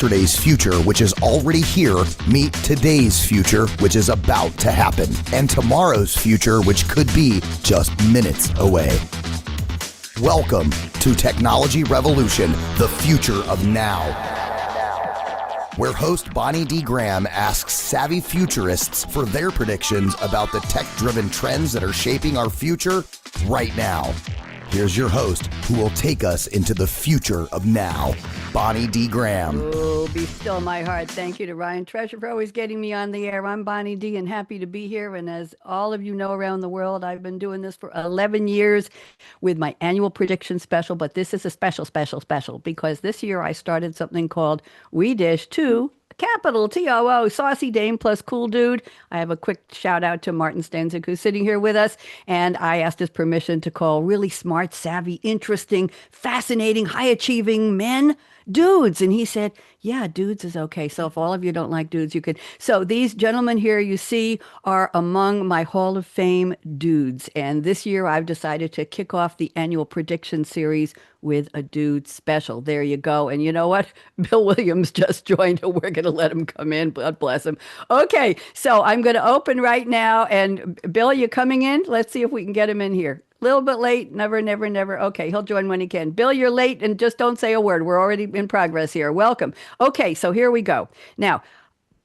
yesterday's future, which is already here, meet today's future, which is about to happen, and tomorrow's future, which could be just minutes away. Welcome to Technology Revolution, the future of now, where host Bonnie D. Graham asks savvy futurists for their predictions about the tech-driven trends that are shaping our future right now. Here's your host, who will take us into the future of now, Bonnie D. Graham. Oh, be still my heart. Thank you to Ryan Treasure for always getting me on the air. I'm Bonnie D. and happy to be here. And as all of you know around the world, I've been doing this for 11 years with my annual prediction special. But this is a special because this year I started something called We Dish 2. Capital TOO, Saucy Dame plus Cool Dude. I have a quick shout out to Martin Stanzik, who's sitting here with us. And I asked his permission to call really smart, savvy, interesting, fascinating, high achieving men dudes. And he said, yeah, dudes is okay. So if all of you don't like dudes, you could. So these gentlemen here you see are among my Hall of Fame dudes. And this year I've decided to kick off the annual prediction series with a dude special. There you go. And you know what? Bill Williams just joined. We're going to let him come in. God bless him. Okay. So I'm going to open right now. And Bill, you coming in? Let's see if we can get him in here. Little bit late. Never. Okay, he'll join when he can. Bill, you're late and just don't say a word. We're already in progress here. Welcome. Okay, so here we go. Now,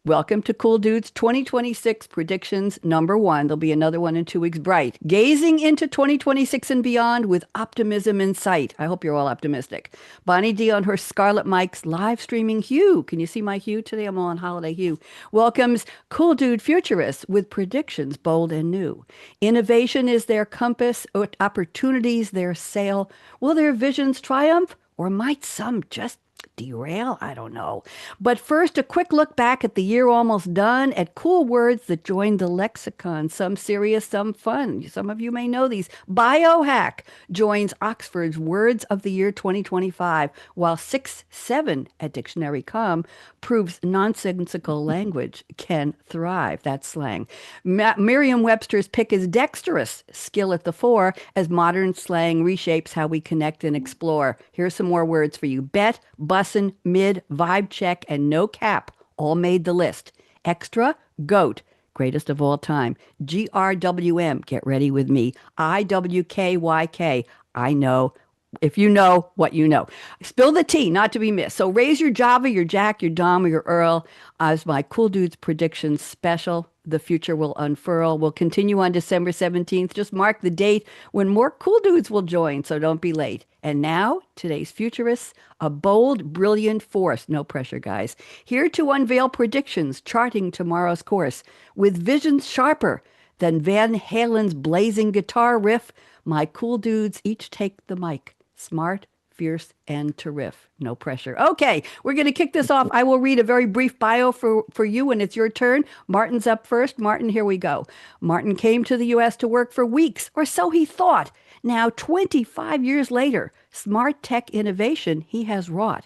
welcome to Cool Dudes 2026 predictions number 1. There'll be another one in 2 weeks. Bright. Gazing into 2026 and beyond with optimism in sight. I hope you're all optimistic. Bonnie D on her Scarlett Mike's live streaming hue. Can you see my hue today? I'm all on holiday hue. Welcomes Cool Dude Futurists with predictions bold and new. Innovation is their compass, opportunities their sail. Will their visions triumph, or might some just derail? I don't know. But first, a quick look back at the year almost done, at cool words that joined the lexicon. Some serious, some fun. Some of you may know these. Biohack joins Oxford's Words of the Year 2025, while 6-7 at Dictionary.com proves nonsensical language can thrive. That's slang. Merriam-Webster's pick is dexterous, skill at the fore, as modern slang reshapes how we connect and explore. Here's some more words for you. Bet, bussin', mid, vibe check, and no cap all made the list. Extra, goat, greatest of all time. GRWM, get ready with me. IWKYK, I know. If you know what you know. Spill the tea, not to be missed. So raise your Java, your Jack, your Dom, or your Earl as my Cool Dudes predictions special. The future will unfurl. We'll continue on December 17th. Just mark the date when more Cool Dudes will join, so don't be late. And now, today's futurists, a bold, brilliant force. No pressure, guys. Here to unveil predictions, charting tomorrow's course. With visions sharper than Van Halen's blazing guitar riff, my Cool Dudes each take the mic. Smart, fierce, and terrific. No pressure. Okay, we're going to kick this off. I will read a very brief bio for you, and it's your turn. Martin's up first. Martin, here we go. Martin came to the U.S. to work for weeks, or so he thought. Now, 25 years later, smart tech innovation he has wrought.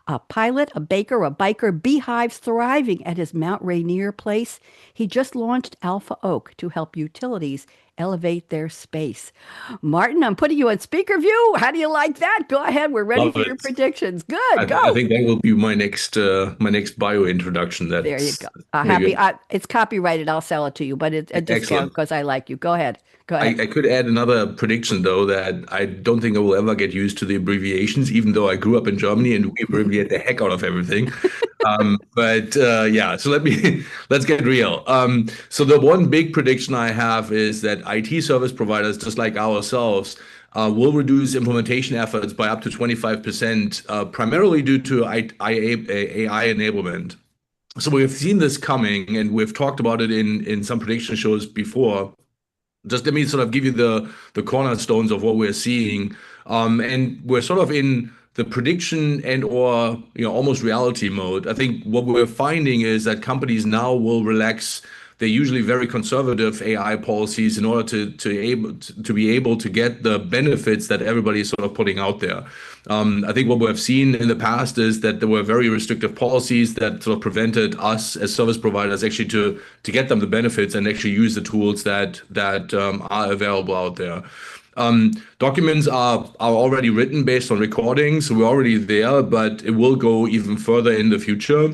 A pilot, a baker, a biker, beehives thriving at his Mount Rainier place. He just launched Alpha Oak to help utilities elevate their space. Martin, I'm putting you on speaker view. How do you like that? Go ahead. We're ready for your predictions. Good. Go. I think that will be my next bio introduction. There you go. It's copyrighted. I'll sell it to you, but it's a discount because I like you. Go ahead. I could add another prediction, though, that I don't think I will ever get used to the abbreviations, even though I grew up in Germany and we abbreviate the heck out of everything. So let's get real. So the one big prediction I have is that IT service providers, just like ourselves, will reduce implementation efforts by up to 25%, primarily due to AI enablement. So we've seen this coming, and we've talked about it in some prediction shows before. Just let me sort of give you the cornerstones of what we're seeing. And we're sort of in the prediction and or almost reality mode. I think what we're finding is that companies now will relax their usually very conservative AI policies in order to be able to get the benefits that everybody is sort of putting out there. I think what we have seen in the past is that there were very restrictive policies that sort of prevented us as service providers actually to get them the benefits and actually use the tools that are available out there. Documents are already written based on recordings, so we're already there, but it will go even further in the future.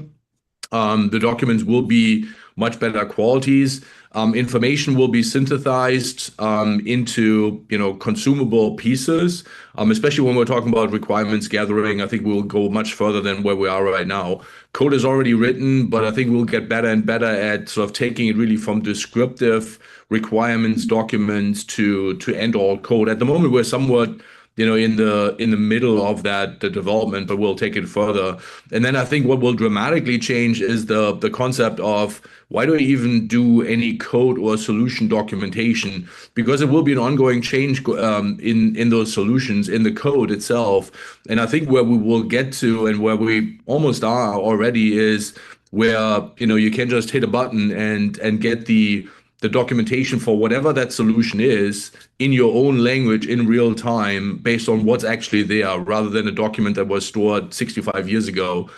The documents will be much better qualities. Information will be synthesized into consumable pieces. Especially when we're talking about requirements gathering, I think we'll go much further than where we are right now. Code is already written, but I think we'll get better and better at sort of taking it really from descriptive requirements documents to end all code. At the moment, we're somewhat in the middle of the development, but we'll take it further. And then I think what will dramatically change is the concept of why do we even do any code or solution documentation? Because it will be an ongoing change in those solutions, in the code itself. And I think where we will get to and where we almost are already is where you can just hit a button and get the documentation for whatever that solution is in your own language in real time based on what's actually there, rather than a document that was stored 65 years ago,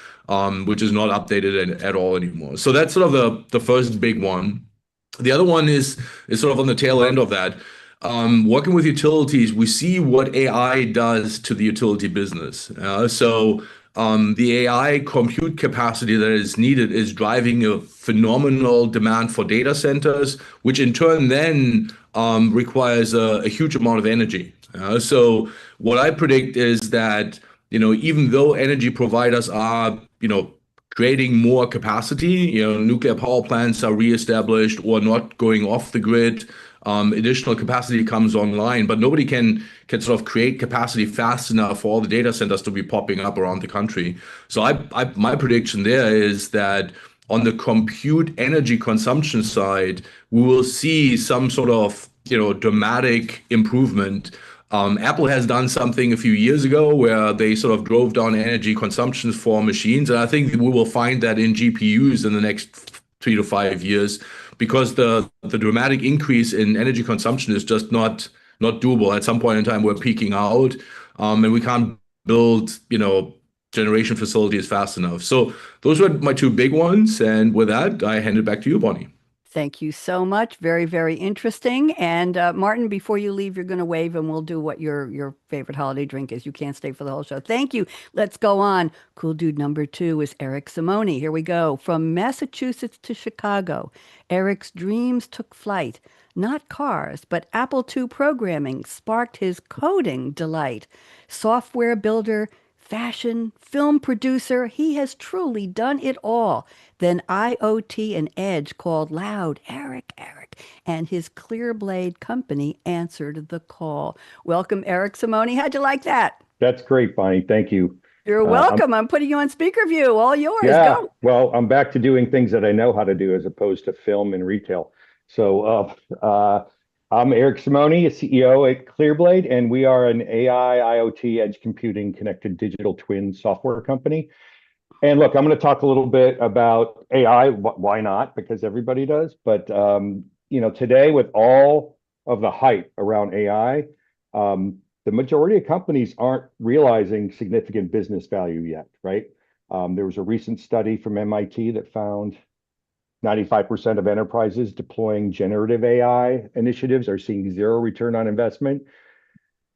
which is not updated at all anymore. So that's sort of the first big one. The other one is sort of on the tail end of that. Working with utilities, we see what AI does to the utility business. The AI compute capacity that is needed is driving a phenomenal demand for data centers, which in turn then requires a huge amount of energy. So what I predict is that, even though energy providers are, creating more capacity, nuclear power plants are reestablished or not going off the grid, additional capacity comes online, but nobody can sort of create capacity fast enough for all the data centers to be popping up around the country. So my prediction there is that on the compute energy consumption side, we will see some sort of dramatic improvement. Apple has done something a few years ago where they sort of drove down energy consumptions for machines, and I think we will find that in GPUs in the next 3 to 5 years, because the dramatic increase in energy consumption is just not doable. At some point in time, we're peaking out, and we can't build generation facilities fast enough. So those were my two big ones, and with that, I hand it back to you, Bonnie. Thank you so much. Very, very interesting. And Martin, before you leave, you're going to wave and we'll do what your favorite holiday drink is. You can't stay for the whole show. Thank you. Let's go on. Cool dude number 2 is Eric Simone. Here we go. From Massachusetts to Chicago, Eric's dreams took flight. Not cars, but Apple II programming sparked his coding delight. Software builder, fashion, film producer, he has truly done it all. Then IoT and Edge called loud, Eric, Eric, and his Clearblade company answered the call. Welcome, Eric Simone. How'd you like that? That's great, Bonnie. Thank you. You're welcome. I'm putting you on speaker view. All yours. Yeah. Go. Well, I'm back to doing things that I know how to do as opposed to film and retail. So I'm Eric Simone, a CEO at Clearblade, and we are an AI, IoT, edge computing, connected digital twin software company. And look, I'm going to talk a little bit about AI. Why not? Because everybody does. But today, with all of the hype around AI, the majority of companies aren't realizing significant business value yet, right? There was a recent study from MIT that found 95% of enterprises deploying generative AI initiatives are seeing zero return on investment.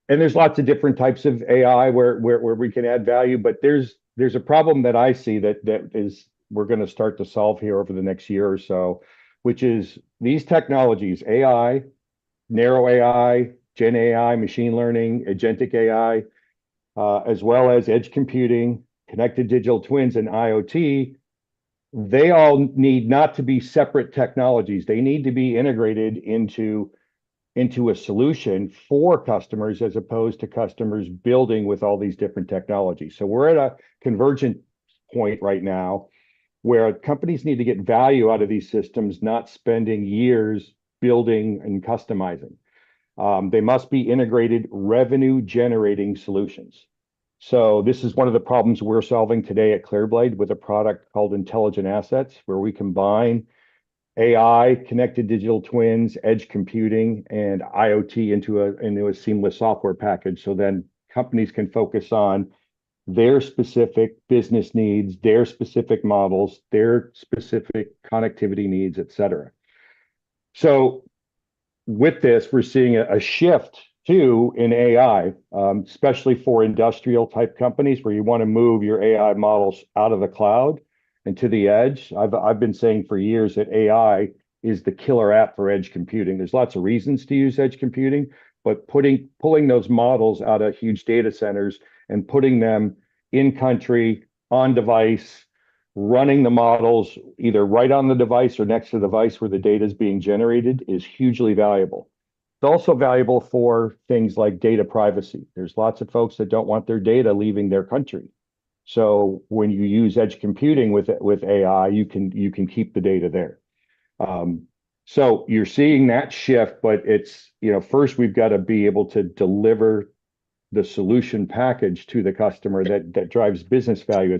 And there's lots of different types of AI where we can add value, but there's a problem that I see that is we're going to start to solve here over the next year or so, which is these technologies, AI, narrow AI, Gen AI, machine learning, agentic AI, as well as edge computing, connected digital twins, and IoT. They all need not to be separate technologies. They need to be integrated into a solution for customers as opposed to customers building with all these different technologies. So we're at a convergent point right now where companies need to get value out of these systems, not spending years building and customizing. They must be integrated revenue generating solutions. So this is one of the problems we're solving today at Clearblade with a product called Intelligent Assets, where we combine AI, connected digital twins, edge computing, and IoT into a seamless software package. So then companies can focus on their specific business needs, their specific models, their specific connectivity needs, et cetera. So with this, we're seeing a shift Two, in AI, especially for industrial type companies where you want to move your AI models out of the cloud and to the edge. I've been saying for years that AI is the killer app for edge computing. There's lots of reasons to use edge computing, but pulling those models out of huge data centers and putting them in country, on device, running the models either right on the device or next to the device where the data is being generated is hugely valuable. It's also valuable for things like data privacy. There's lots of folks that don't want their data leaving their country. So when you use edge computing with AI, you can keep the data there. So you're seeing that shift, but it's, first we've got to be able to deliver the solution package to the customer that drives business value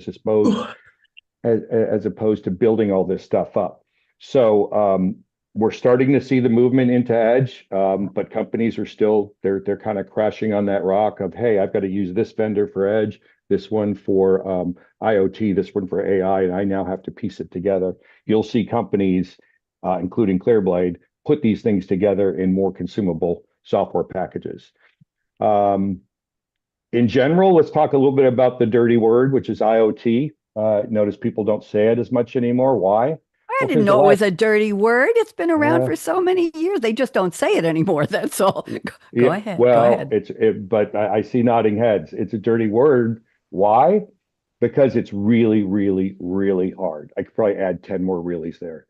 as opposed to building all this stuff up. So we're starting to see the movement into edge, but companies are still they're kind of crashing on that rock of, hey, I've got to use this vendor for edge, this one for IoT, this one for AI, and I now have to piece it together. You'll see companies, including Clearblade, put these things together in more consumable software packages. In general, let's talk a little bit about the dirty word, which is IoT. Notice people don't say it as much anymore. Why? I didn't know it was a dirty word. It's been around for so many years. They just don't say it anymore. That's all. Go ahead. Well, go ahead. But I see nodding heads. It's a dirty word. Why? Because it's really, really, really hard. I could probably add 10 more reallys there.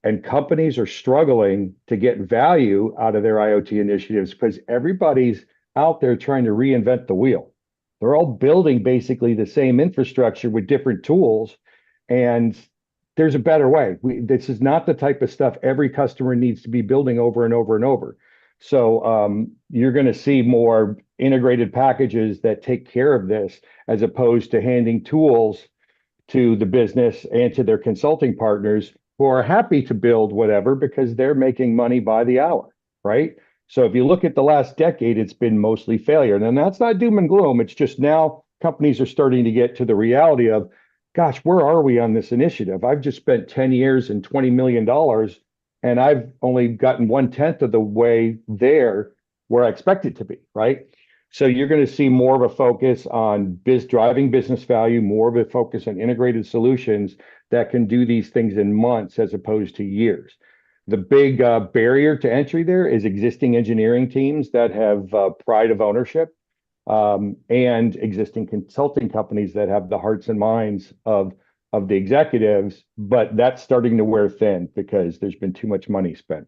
And companies are struggling to get value out of their IoT initiatives because everybody's out there trying to reinvent the wheel. They're all building basically the same infrastructure with different tools, and there's a better way. This is not the type of stuff every customer needs to be building over and over and over. So you're going to see more integrated packages that take care of this, as opposed to handing tools to the business and to their consulting partners who are happy to build whatever because they're making money by the hour, right? So if you look at the last decade, it's been mostly failure. And that's not doom and gloom. It's just now companies are starting to get to the reality of, gosh, where are we on this initiative? I've just spent 10 years and $20 million, and I've only gotten 1/10 of the way there where I expect it to be, right? So you're going to see more of a focus on driving business value, more of a focus on integrated solutions that can do these things in months as opposed to years. The big barrier to entry there is existing engineering teams that have pride of ownership, and existing consulting companies that have the hearts and minds of the executives, but that's starting to wear thin because there's been too much money spent.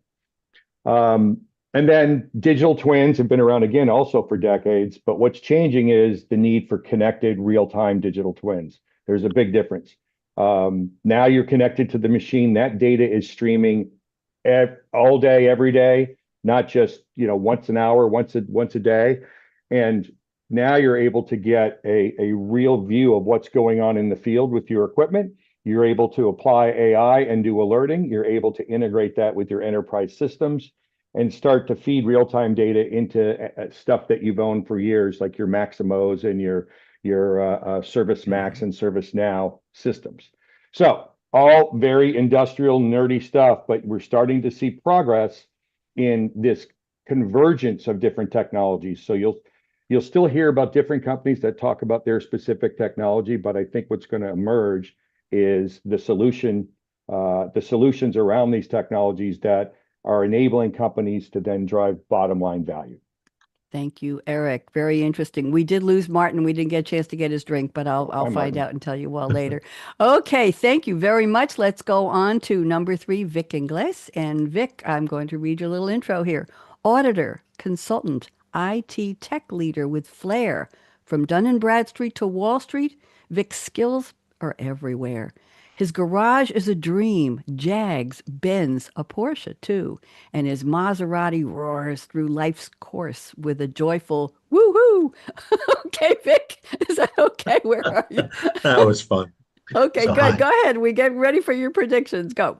And then digital twins have been around again also for decades, but what's changing is the need for connected real-time digital twins. There's a big difference. Now you're connected to the machine. That data is streaming all day, every day, not just once an hour, once a day. And now you're able to get a real view of what's going on in the field with your equipment. You're able to apply AI and do alerting. You're able to integrate that with your enterprise systems and start to feed real-time data into stuff that you've owned for years, like your Maximos and your ServiceMax and ServiceNow systems. So all very industrial, nerdy stuff, but we're starting to see progress in this convergence of different technologies. So you'll still hear about different companies that talk about their specific technology, but I think what's going to emerge is the solutions around these technologies that are enabling companies to then drive bottom line value. Thank you, Eric. Very interesting. We did lose Martin. We didn't get a chance to get his drink, but I'll find out and tell you all later. Okay, thank you very much. Let's go on to number 3, Vic Ingles. And Vic, I'm going to read your little intro here. Auditor, consultant, IT tech leader with flair. From Dun & Bradstreet to Wall Street, Vic's skills are everywhere. His garage is a dream, Jags, Benz, a Porsche too, and his Maserati roars through life's course with a joyful woo-hoo. Okay, Vic, is that okay? Where are you? That was fun. Okay, So, good. hi. Go ahead. We get ready for your predictions. Go.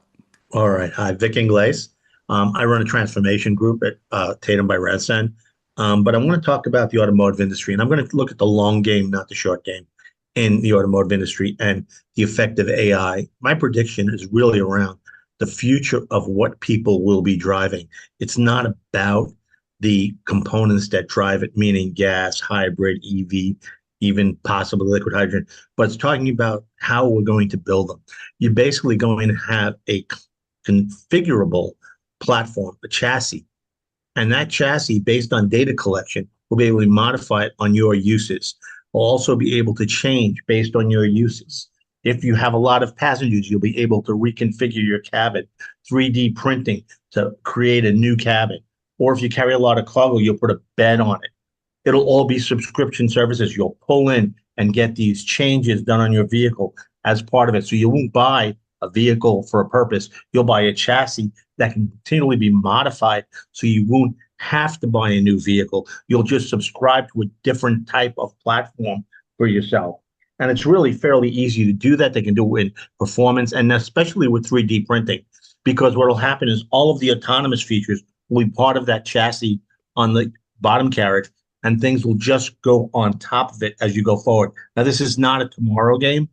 All right. Hi, Vic Ingles. I run a transformation group at Tatum by Redstone. But I want to talk about the automotive industry, and I'm going to look at the long game, not the short game, in the automotive industry and the effect of AI. My prediction is really around the future of what people will be driving. It's not about the components that drive it, meaning gas, hybrid, EV, even possibly liquid hydrogen, but it's talking about how we're going to build them. You're basically going to have a configurable platform, a chassis, and that chassis, based on data collection, will be able to modify it on your uses. Will also be able to change based on your uses. If you have a lot of passengers, you'll be able to reconfigure your cabin, 3D printing to create a new cabin. Or if you carry a lot of cargo, you'll put a bed on it. It'll all be subscription services. You'll pull in and get these changes done on your vehicle as part of it. So you won't buy a vehicle for a purpose. You'll buy a chassis that can continually be modified, so you won't have to buy a new vehicle. You'll just subscribe to a different type of platform for yourself. And it's really fairly easy to do that. They can do it in performance, and especially with 3D printing, because what will happen is all of the autonomous features will be part of that chassis on the bottom carriage, and things will just go on top of it as you go forward. Now, this is not a tomorrow game.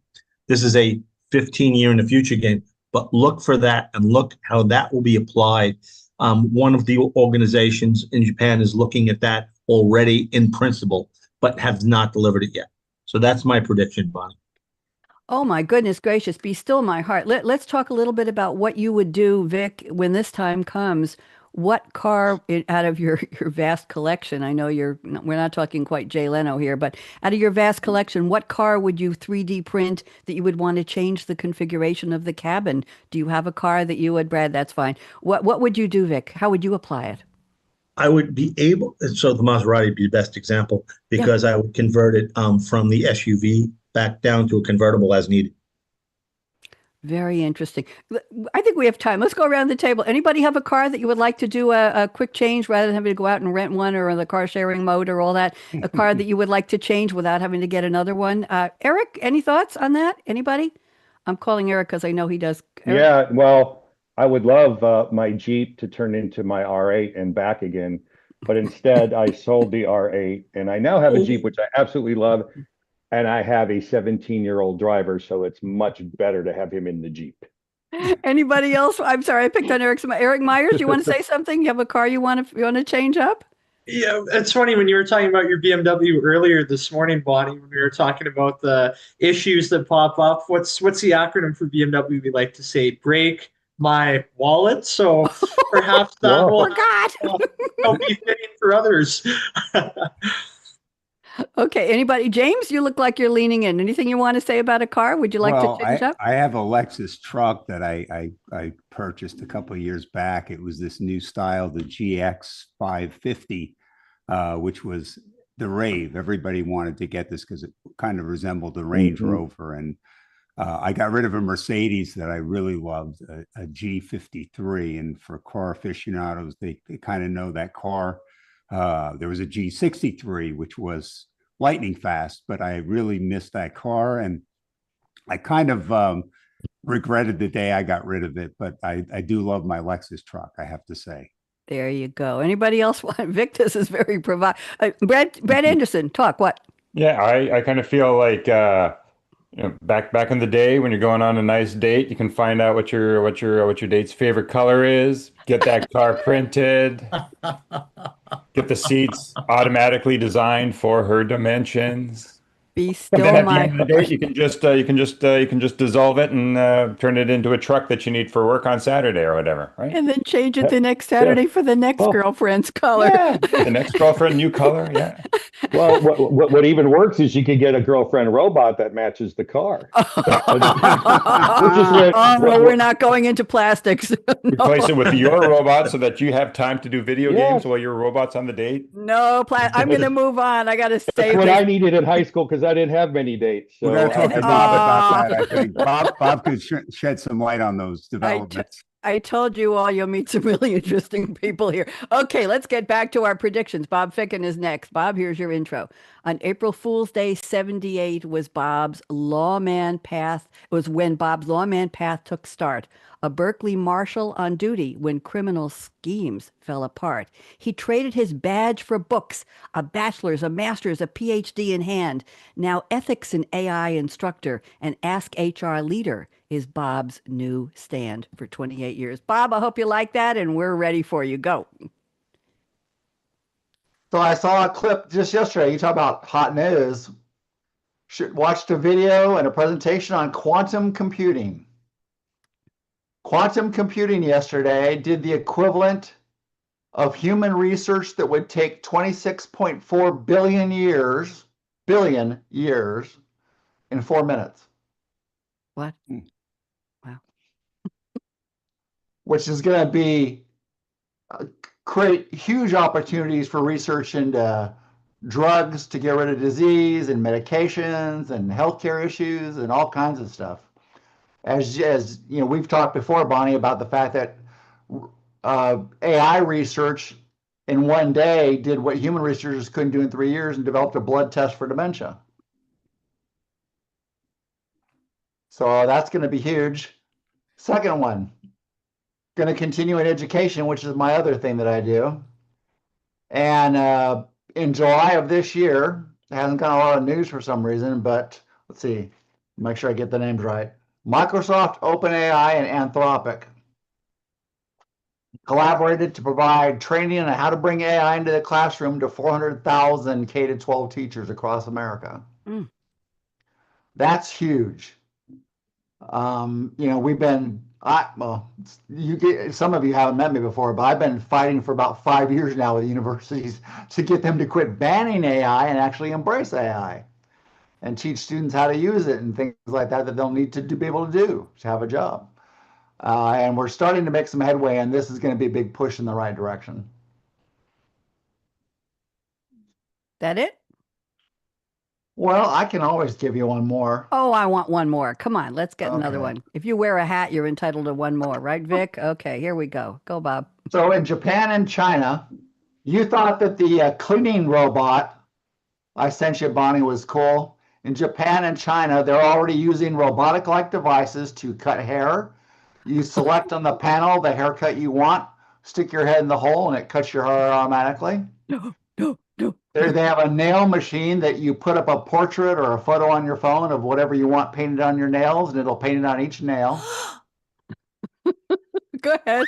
This is a 15-year in the future game, but look for that and look how that will be applied. One of the organizations in Japan is looking at that already in principle, but have not delivered it yet. So that's my prediction, Bonnie. Oh my goodness gracious, be still my heart. Let's talk a little bit about what you would do, Vic, when this time comes. What car out of your vast collection, I know we're not talking quite Jay Leno here, but out of your vast collection, what car would you 3D print that you would want to change the configuration of the cabin? Do you have a car that you would, Brad? That's fine. What would you do, Vic? How would you apply it? I would be able, so the Maserati would be the best example, because I would convert it from the SUV back down to a convertible as needed. Very interesting. I think we have time. Let's go around the table. Anybody have a car that you would like to do a quick change rather than having to go out and rent one or the car sharing mode or all that? A car that you would like to change without having to get another one? Eric, any thoughts on that? Anybody? I'm calling Eric because I know he does. Eric? Yeah, well, I would love my Jeep to turn into my R8 and back again, but instead I sold the R8 and I now have a Jeep, which I absolutely love. And I have a 17-year-old driver, so it's much better to have him in the Jeep. Anybody else? I'm sorry, I picked on Eric Myers. You want to say something? You have a car you want to change up? Yeah, it's funny when you were talking about your BMW earlier this morning, Bonnie, when we were talking about the issues that pop up. What's the acronym for BMW? We like to say break my wallet. So perhaps that will be fitting for others. Okay, anybody? James, you look like you're leaning in. Anything you want to say about a car? Would you like to change up? I have a Lexus truck that I purchased a couple of years back. It was this new style, the GX 550, which was the rave. Everybody wanted to get this because it kind of resembled the Range Rover. And I got rid of a Mercedes that I really loved, a G53. And for car aficionados, they kind of know that car. There was a G63, which was lightning fast, but I really missed that car. And I kind of regretted the day I got rid of it, but I do love my Lexus truck, I have to say. There you go. Anybody else want? Vic, this is very Brad Anderson, talk. What? Yeah, I kind of feel like back in the day when you're going on a nice date, you can find out what your date's favorite color is, get that car printed, get the seats automatically designed for her dimensions. Be still, and then at the end of the date, you can just dissolve it and turn it into a truck that you need for work on Saturday or whatever, right? And then change it the next Saturday for the next girlfriend's color. Yeah, the next girlfriend, new color. Yeah. Well, what even works is you could get a girlfriend robot that matches the car. We're not going into plastics. Replace it with your robot so that you have time to do video games while your robot's on the date. No, I'm going to move on. I got to stay. That's what I needed in high school because I didn't have many dates. So. We're going to talk to Bob about that, I think. Bob could shed some light on those developments. I told you all you'll meet some really interesting people here. Okay, let's get back to our predictions. Bob Ficken is next. Bob, here's your intro. On April Fool's Day 78 was Bob's lawman path. It was when Bob's lawman path took start. A Berkeley marshal on duty when criminal schemes fell apart. He traded his badge for books, a bachelor's, a master's, a PhD in hand. Now ethics and AI instructor and Ask HR leader is Bob's new stand for 28 years. Bob, I hope you like that, and we're ready for you. Go. So I saw a clip just yesterday. You talk about hot news. Watched a video and a presentation on quantum computing. Quantum computing yesterday did the equivalent of human research that would take 26.4 billion years in 4 minutes. What? Wow. Which is going to be create huge opportunities for research into drugs to get rid of disease and medications and healthcare issues and all kinds of stuff. As you know, we've talked before, Bonnie, about the fact that AI research in one day did what human researchers couldn't do in 3 years and developed a blood test for dementia. So that's going to be huge. Second one, going to continue in education, which is my other thing that I do. And in July of this year, it hasn't got a lot of news for some reason, but let's see, make sure I get the names right. Microsoft, OpenAI, and Anthropic collaborated to provide training on how to bring AI into the classroom to 400,000 K-12 teachers across America. Mm. That's huge. You know, some of you haven't met me before, but I've been fighting for about 5 years now with universities to get them to quit banning AI and actually embrace AI and teach students how to use it and things like that they'll need to be able to do to have a job. And we're starting to make some headway, and this is going to be a big push in the right direction. That it? Well, I can always give you one more. Oh, I want one more. Come on, let's get another Okay. one. If you wear a hat, you're entitled to one more, right, Vic? Okay, here we go. Go, Bob. So in Japan and China, you thought that the cleaning robot I sent you, Bonnie, was cool. In Japan and China, they're already using robotic-like devices to cut hair. You select on the panel the haircut you want, stick your head in the hole, and it cuts your hair automatically. No. They have a nail machine that you put up a portrait or a photo on your phone of whatever you want painted on your nails, and it'll paint it on each nail. Go ahead.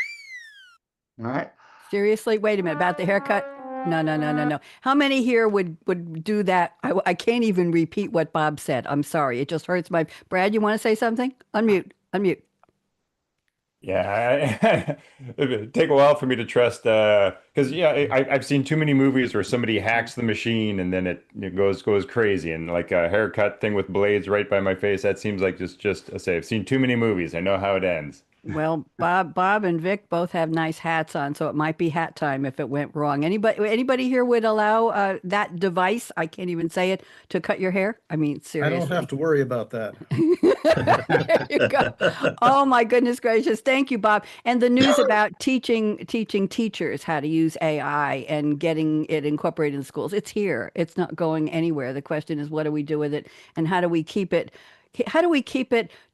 All right. Seriously? Wait a minute. About the haircut? No. How many here would do that? I can't even repeat what Bob said. I'm sorry. It just hurts my... Brad, you want to say something? Unmute. Yeah, it'd take a while for me to trust, because I've seen too many movies where somebody hacks the machine and then it goes crazy, and like a haircut thing with blades right by my face. That seems like just a say. I've seen too many movies. I know how it ends. Well, Bob and Vic both have nice hats on, so it might be hat time if it went wrong. Anybody here would allow that device, I can't even say it, to cut your hair? I mean, seriously. I don't have to worry about that. There you go. Oh my goodness gracious. Thank you, Bob. And the news about teaching teachers how to use AI and getting it incorporated in schools. It's here. It's not going anywhere. The question is, what do we do with it? And how do we keep it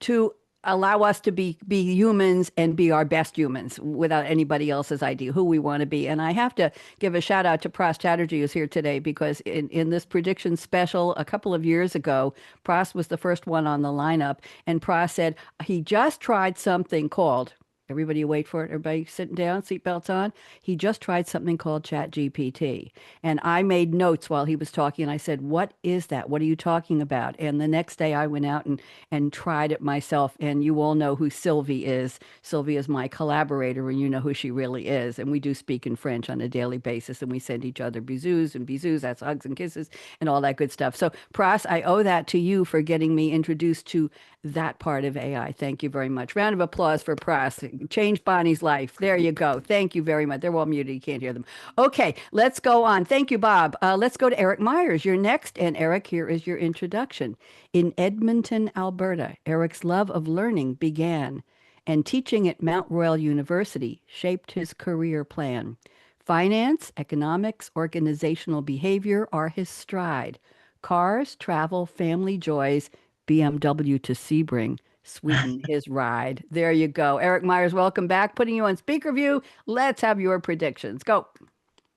to allow us to be humans and be our best humans without anybody else's idea who we want to be. And I have to give a shout out to Pras Chatterjee, who's here today, because in this prediction special a couple of years ago, Pras was the first one on the lineup, and Pras said he just tried something called, everybody wait for it, everybody sitting down, seatbelts on. He just tried something called ChatGPT. And I made notes while he was talking, and I said, what is that? What are you talking about? And the next day I went out and tried it myself. And you all know who Sylvie is. Sylvie is my collaborator, and you know who she really is. And we do speak in French on a daily basis, and we send each other bisous, that's hugs and kisses and all that good stuff. So Pras, I owe that to you for getting me introduced to that part of AI. Thank you very much. Round of applause for Pras. Changed Bonnie's life. There you go. Thank you very much. They're all muted. You can't hear them. Okay, let's go on. Thank you, Bob. Let's go to Eric Myers. You're next. And Eric, here is your introduction. In Edmonton, Alberta, Eric's love of learning began, and teaching at Mount Royal University shaped his career plan. Finance, economics, organizational behavior are his stride. Cars, travel, family joys, BMW to Sebring sweeten his ride. There you go. Eric Myers, welcome back. Putting you on speaker view. Let's have your predictions. Go.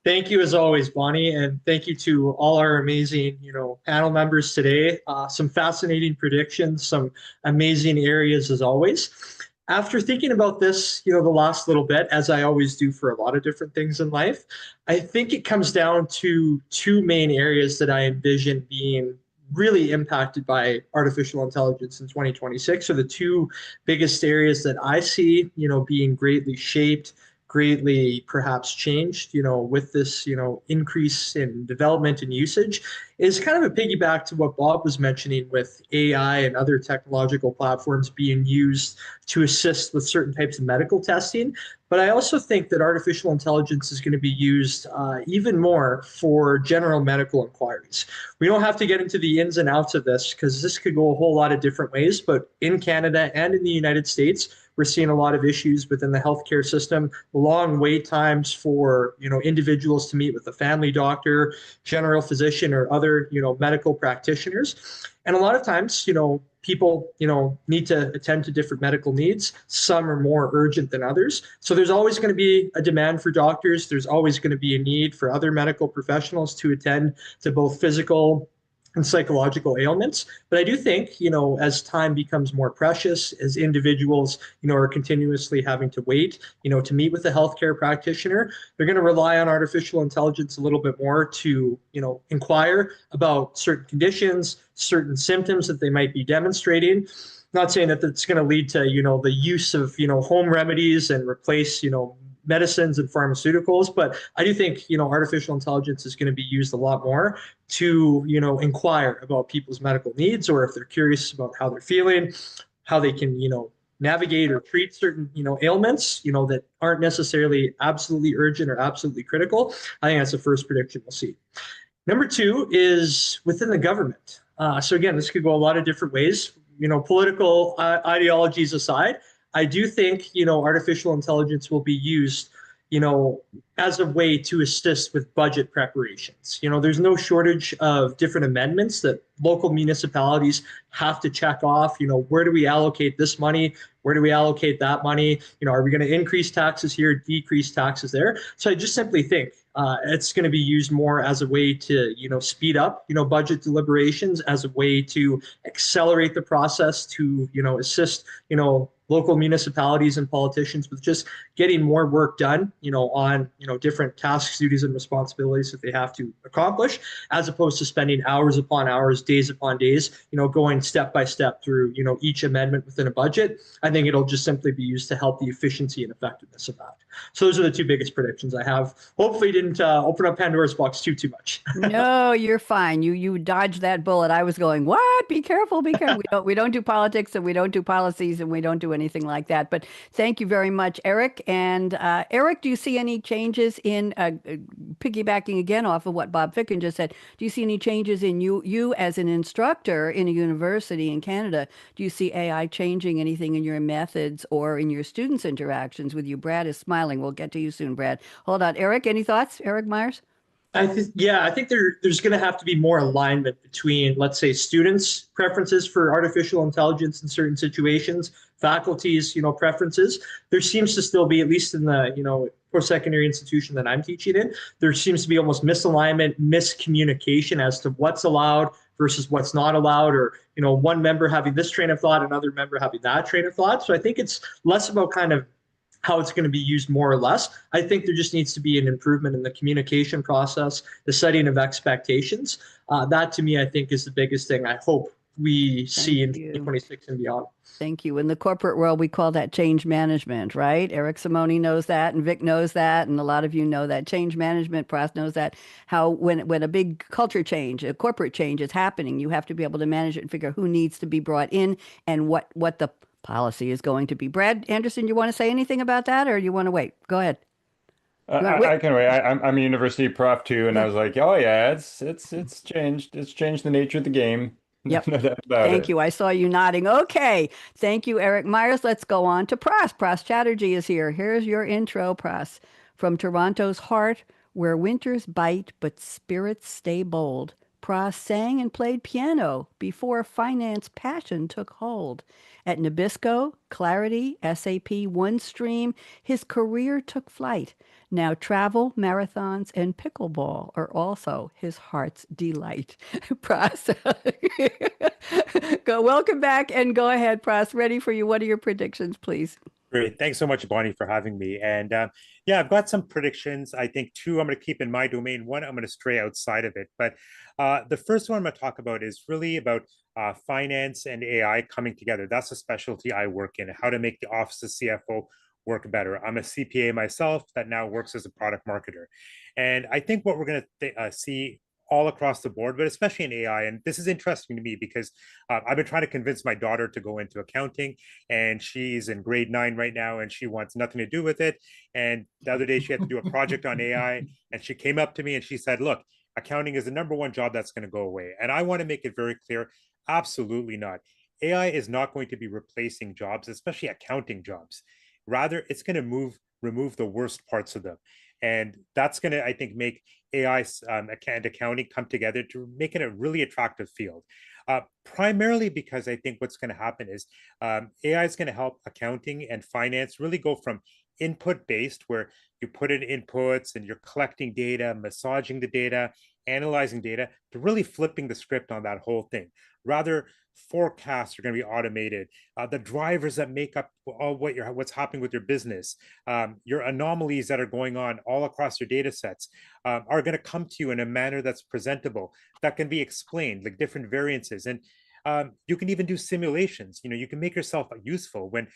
Thank you as always, Bonnie, and thank you to all our amazing, panel members today. Some fascinating predictions, some amazing areas as always. After thinking about this, the last little bit, as I always do for a lot of different things in life, I think it comes down to two main areas that I envision being really impacted by artificial intelligence in 2026 are the two biggest areas that I see, being greatly shaped, greatly perhaps changed, with this, increase in development and usage is kind of a piggyback to what Bob was mentioning with AI and other technological platforms being used to assist with certain types of medical testing. But I also think that artificial intelligence is going to be used even more for general medical inquiries. We don't have to get into the ins and outs of this because this could go a whole lot of different ways. But in Canada and in the United States, we're seeing a lot of issues within the healthcare system, long wait times for individuals to meet with a family doctor, general physician, or other medical practitioners. And a lot of times, people, need to attend to different medical needs. Some are more urgent than others. So there's always going to be a demand for doctors. There's always going to be a need for other medical professionals to attend to both physical and psychological ailments. But I do think, as time becomes more precious, as individuals, are continuously having to wait, to meet with a healthcare practitioner, they're going to rely on artificial intelligence a little bit more to, inquire about certain conditions, certain symptoms that they might be demonstrating. Not saying that that's going to lead to, the use of, home remedies and replace, medicines and pharmaceuticals, but I do think artificial intelligence is going to be used a lot more to inquire about people's medical needs, or if they're curious about how they're feeling, how they can navigate or treat certain ailments that aren't necessarily absolutely urgent or absolutely critical. I think that's the first prediction we'll see. Number two is within the government. So again, this could go a lot of different ways. Political ideologies aside, I do think, artificial intelligence will be used, as a way to assist with budget preparations. There's no shortage of different amendments that local municipalities have to check off. Where do we allocate this money? Where do we allocate that money? Are we going to increase taxes here, decrease taxes there? So I just simply think it's going to be used more as a way to, speed up, budget deliberations, as a way to accelerate the process, to, assist, local municipalities and politicians with just getting more work done, on, different tasks, duties, and responsibilities that they have to accomplish, as opposed to spending hours upon hours, days upon days, going step by step through, each amendment within a budget. I think it'll just simply be used to help the efficiency and effectiveness of that. So those are the two biggest predictions I have. Hopefully didn't open up Pandora's box too much. No, you're fine. You dodged that bullet. I was going, what? Be careful, be careful. We don't do politics, and we don't do policies, and we don't do anything like that. But thank you very much, Eric. And Eric, do you see any changes in piggybacking again off of what Bob Ficken just said? Do you see any changes in you as an instructor in a university in Canada? Do you see AI changing anything in your methods or in your students' interactions with you? Brad is smiling. We'll get to you soon, Brad. Hold on, Eric. Any thoughts, Eric Myers? I think there's going to have to be more alignment between, let's say, students' preferences for artificial intelligence in certain situations, faculty's, preferences. There seems to still be, at least in the, post-secondary institution that I'm teaching in, there seems to be almost misalignment, miscommunication as to what's allowed versus what's not allowed, or, one member having this train of thought, another member having that train of thought. So I think it's less about kind of how it's going to be used more or less. I think there just needs to be an improvement in the communication process, the setting of expectations. That to me, I think, is the biggest thing I hope we see in 2026 and beyond. Thank you. In the corporate world, we call that change management, right? Eric Simone knows that, and Vic knows that, and a lot of you know that. Change management process knows that, how when a big culture change, a corporate change is happening, you have to be able to manage it and figure who needs to be brought in and what the policy is going to be. Brad Anderson, you want to say anything about that, or you want to wait? Go ahead. I can wait. I'm a university prof too, and I was like, oh yeah, it's changed. It's changed the nature of the game. Yep. No doubt about Thank it. you. I saw you nodding. Okay. Thank you, Eric Myers. Let's go on to Pras. Pras Chatterjee is here. Here's your intro, Pras. From Toronto's heart, where winters bite but spirits stay bold. Pras sang and played piano before finance passion took hold. At Nabisco, Clarity, SAP, OneStream, his career took flight. Now travel, marathons, and pickleball are also his heart's delight. Pras, welcome back and go ahead, Pras. Ready for you. What are your predictions, please? Great. Thanks so much, Bonnie, for having me. And yeah, I've got some predictions. I think two I'm going to keep in my domain. One, I'm going to stray outside of it. But the first one I'm going to talk about is really about finance and AI coming together. That's a specialty I work in, how to make the office of CFO work better. I'm a CPA myself that now works as a product marketer. And I think what we're going to see all across the board, but especially in AI. And this is interesting to me because I've been trying to convince my daughter to go into accounting, and she's in grade 9 right now, and she wants nothing to do with it. And the other day she had to do a project on AI, and she came up to me and she said, look, accounting is the #1 job that's going to go away. And I want to make it very clear, absolutely not. AI is not going to be replacing jobs, especially accounting jobs. Rather, it's going to remove the worst parts of them. And that's going to, I think, make AI and accounting come together to make it a really attractive field. Primarily because I think what's going to happen is AI is going to help accounting and finance really go from input based, where you put in inputs and you're collecting data, massaging the data, analyzing data, to really flipping the script on that whole thing. Rather, forecasts are going to be automated. The drivers that make up all what's happening with your business, your anomalies that are going on all across your data sets are going to come to you in a manner that's presentable, that can be explained, like different variances. And you can even do simulations. You can make yourself useful when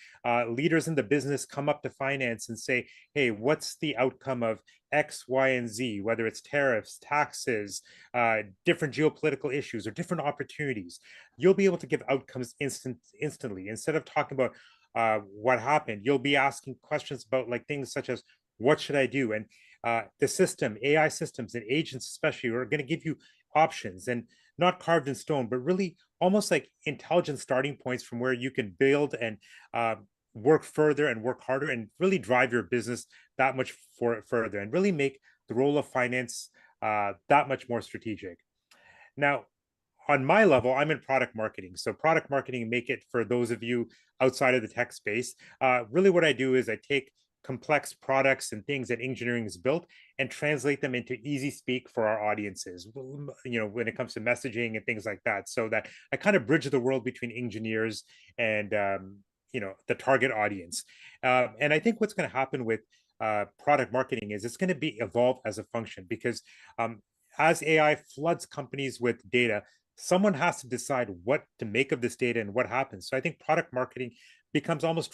leaders in the business come up to finance and say, hey, what's the outcome of X, Y, and Z, whether it's tariffs, taxes, different geopolitical issues, or different opportunities. You'll be able to give outcomes instantly. Instead of talking about what happened, you'll be asking questions about like things such as, what should I do? And the system, AI systems and agents especially, are going to give you options, and not carved in stone, but really almost like intelligent starting points from where you can build and work further and work harder and really drive your business that much further, and really make the role of finance that much more strategic. Now, on my level, I'm in product marketing. So product marketing, make it for those of you outside of the tech space. Really what I do is I take complex products and things that engineering has built and translate them into easy speak for our audiences, when it comes to messaging and things like that, so that I kind of bridge the world between engineers and the target audience. And I think what's going to happen with product marketing is it's going to be evolve as a function, because as AI floods companies with data, someone has to decide what to make of this data and what happens. So I think product marketing becomes almost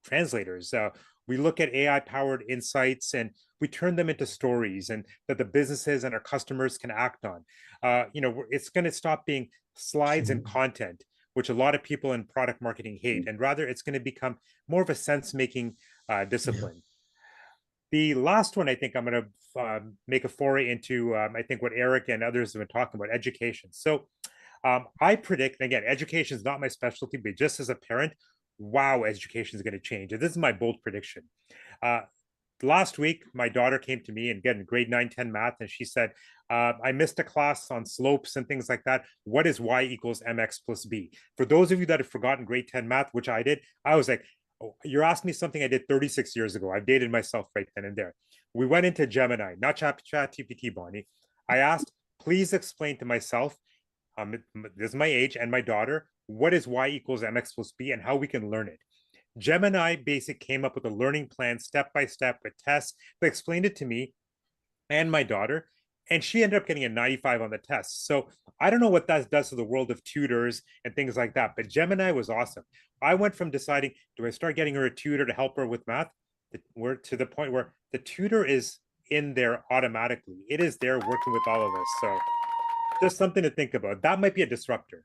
translators. We look at AI-powered insights and we turn them into stories, and that the businesses and our customers can act on. It's going to stop being slides and content, which a lot of people in product marketing hate, and rather it's going to become more of a sense-making discipline. The last one, I think I'm going to make a foray into, I think what Eric and others have been talking about, education. So I predict, and again, education is not my specialty, but just as a parent, wow, education is going to change. And this is my bold prediction. Last week, my daughter came to me and again, grade 9, 10 math, and she said, I missed a class on slopes and things like that. What is y equals mx plus b? For those of you that have forgotten grade 10 math, which I did, I was like, oh, you're asking me something I did 36 years ago. I've dated myself right then and there. We went into Gemini, not ChatGPT, Bonnie. I asked, please explain to myself, this is my age, and my daughter, what is y equals mx plus b and how we can learn it. Gemini Basic came up with a learning plan step by step with tests that explained it to me and my daughter, and she ended up getting a 95 on the test. So I don't know what that does to the world of tutors and things like that, but Gemini was awesome. I went from deciding, do I start getting her a tutor to help her with math? We're to the point where the tutor is in there automatically. It is there working with all of us. So just something to think about. That might be a disruptor.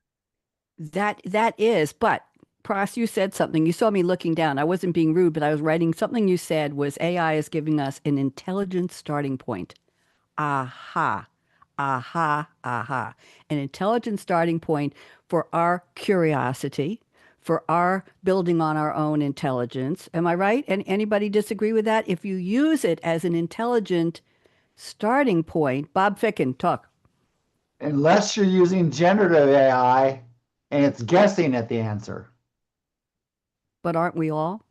That is, but Pras, you said something. You saw me looking down. I wasn't being rude, but I was writing something you said was AI is giving us an intelligent starting point. Aha, aha, aha. An intelligent starting point for our curiosity, for our building on our own intelligence. Am I right? And anybody disagree with that? If you use it as an intelligent starting point, Bob Ficken, talk. unless you're using generative AI and it's guessing at the answer. But aren't we all?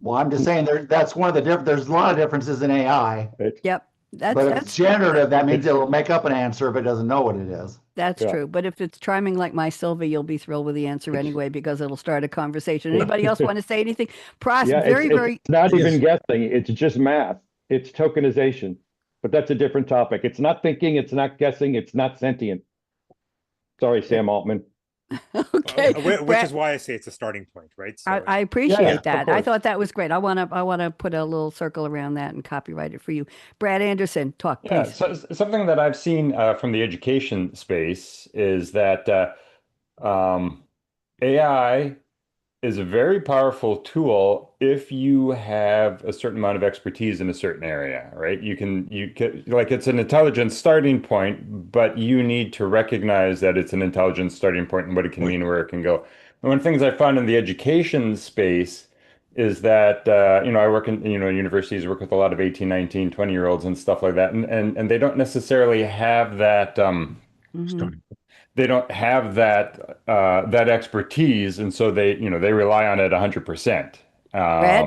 Well, I'm just saying that's one of the there's a lot of differences in AI, Yep. but if it's generative, that means it'll make up an answer if it doesn't know what it is. That's true. But if it's charming like my Sylvie, you'll be thrilled with the answer anyway because it'll start a conversation. Anybody else want to say anything? Pras, It's not even guessing. It's just math. It's tokenization. But that's a different topic. It's not thinking. It's not guessing. It's not sentient. Sorry, Sam Altman. Okay. Which is why I say it's a starting point, right? So I appreciate that. I thought that was great. I want to put a little circle around that and copyright it for you. Brad Anderson, talk, please. Yeah, so something that I've seen from the education space is that AI is a very powerful tool if you have a certain amount of expertise in a certain area, right? You can like it's an intelligent starting point, but you need to recognize that it's an intelligent starting point and what it can mean, where it can go. And one of the things I found in the education space is that I work in universities, work with a lot of 18, 19, 20-year-olds and stuff like that, and they don't necessarily have that they don't have that expertise, and so they rely on it 100%.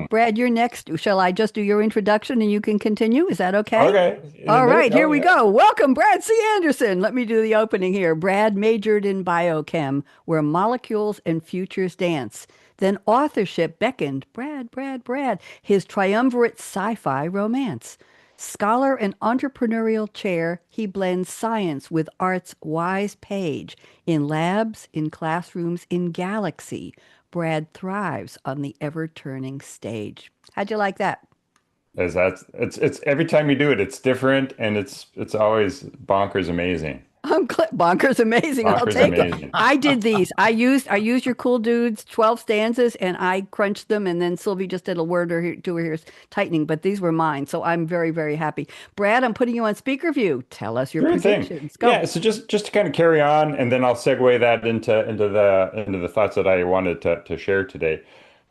Brad, you're next. Shall I just do your introduction and you can continue? Is that okay? Okay. All right, here we go. Welcome, Brad C. Anderson. Let me do the opening here. Brad majored in biochem, where molecules and futures dance. Then authorship beckoned Brad, his triumvirate sci-fi romance. Scholar and entrepreneurial chair, he blends science with art's wise page. In labs, in classrooms, in galaxy, Brad thrives on the ever-turning stage. How'd you like that? It's every time you do it, it's different, and it's always bonkers amazing. Bonkers amazing. I'll take it. I did these. I used your Cool Dudes 12 stanzas and I crunched them, and then Sylvie just did a word or two here tightening, but these were mine. So I'm very, very happy. Brad, I'm putting you on speaker view. Tell us your predictions. Go. Yeah, so just to kind of carry on, and then I'll segue that into the thoughts that I wanted to share today.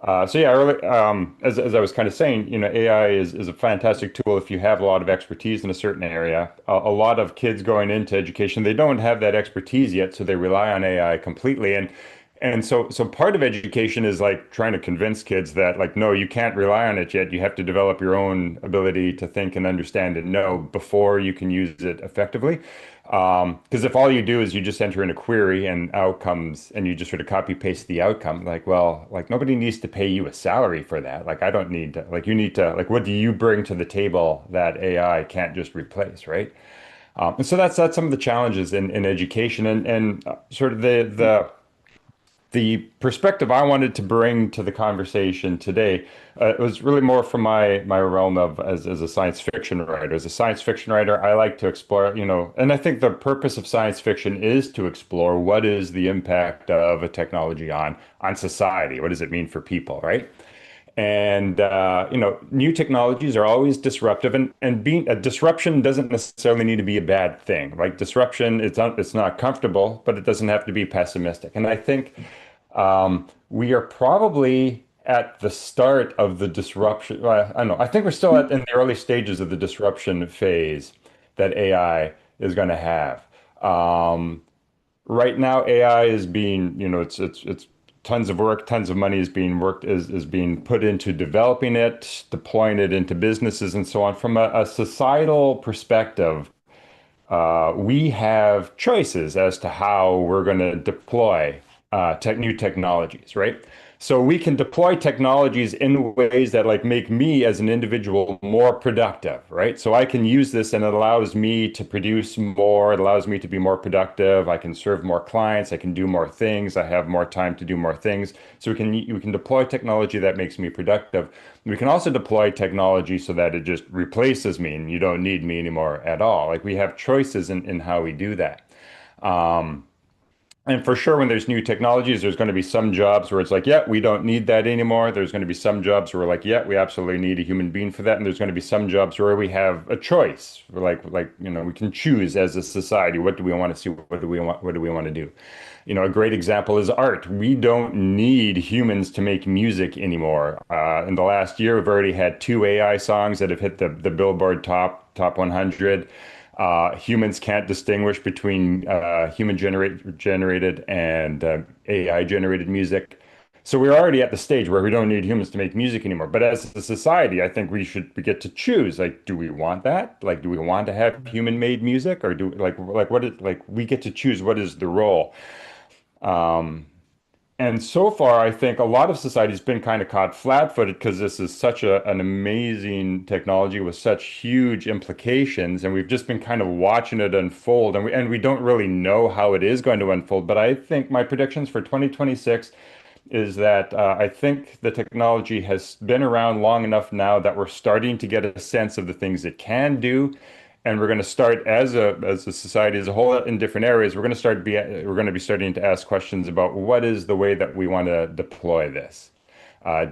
As I was kind of saying, AI is a fantastic tool if you have a lot of expertise in a certain area. A lot of kids going into education, they don't have that expertise yet, so they rely on AI completely. And so part of education is like trying to convince kids that, like, no, you can't rely on it yet. You have to develop your own ability to think and understand and know before you can use it effectively. Because if all you do is you just enter in a query and outcomes and you just sort of copy paste the outcome, like, well, like nobody needs to pay you a salary for that. Like, I don't need to, like, you need to, like, what do you bring to the table that AI can't just replace, right? And so that's some of the challenges in education and sort of the perspective I wanted to bring to the conversation today was really more from my realm of as a science fiction writer. As a science fiction writer, I like to explore, and I think the purpose of science fiction is to explore what is the impact of a technology on society. What does it mean for people, right? And new technologies are always disruptive, and being a disruption doesn't necessarily need to be a bad thing. Like disruption, it's not comfortable, but it doesn't have to be pessimistic. And I think we are probably at the start of the disruption. I don't know. I think we're still in the early stages of the disruption phase that AI is going to have. Right now, AI is being, it's tons of work, tons of money is being put into developing it, deploying it into businesses and so on. From a societal perspective, we have choices as to how we're going to deploy new technologies, right? So we can deploy technologies in ways that like make me as an individual more productive, right? So I can use this and it allows me to produce more. It allows me to be more productive. I can serve more clients. I can do more things. I have more time to do more things. So we can deploy technology that makes me productive. We can also deploy technology so that it just replaces me and you don't need me anymore at all. Like we have choices in how we do that. And for sure, when there's new technologies, there's going to be some jobs where it's like, yeah, we don't need that anymore. There's going to be some jobs where we're like, yeah, we absolutely need a human being for that. And there's going to be some jobs where we have a choice. We're like, we can choose as a society. What do we want to see? What do we want to do? A great example is art. We don't need humans to make music anymore. In the last year, we've already had 2 AI songs that have hit the Billboard top 100. Humans can't distinguish between human generated and AI generated music. So we're already at the stage where we don't need humans to make music anymore. But as a society, I think we get to choose. Like, do we want that? Like, do we want to have human-made music, or do like what is like we get to choose what is the role? Um, and so far, I think a lot of society's been kind of caught flat-footed because this is such an amazing technology with such huge implications, and we've just been kind of watching it unfold, and we don't really know how it is going to unfold. But I think my predictions for 2026 is that I think the technology has been around long enough now that we're starting to get a sense of the things it can do, and we're going to start as a society as a whole in different areas. We're going to be starting to ask questions about what is the way that we want to deploy this.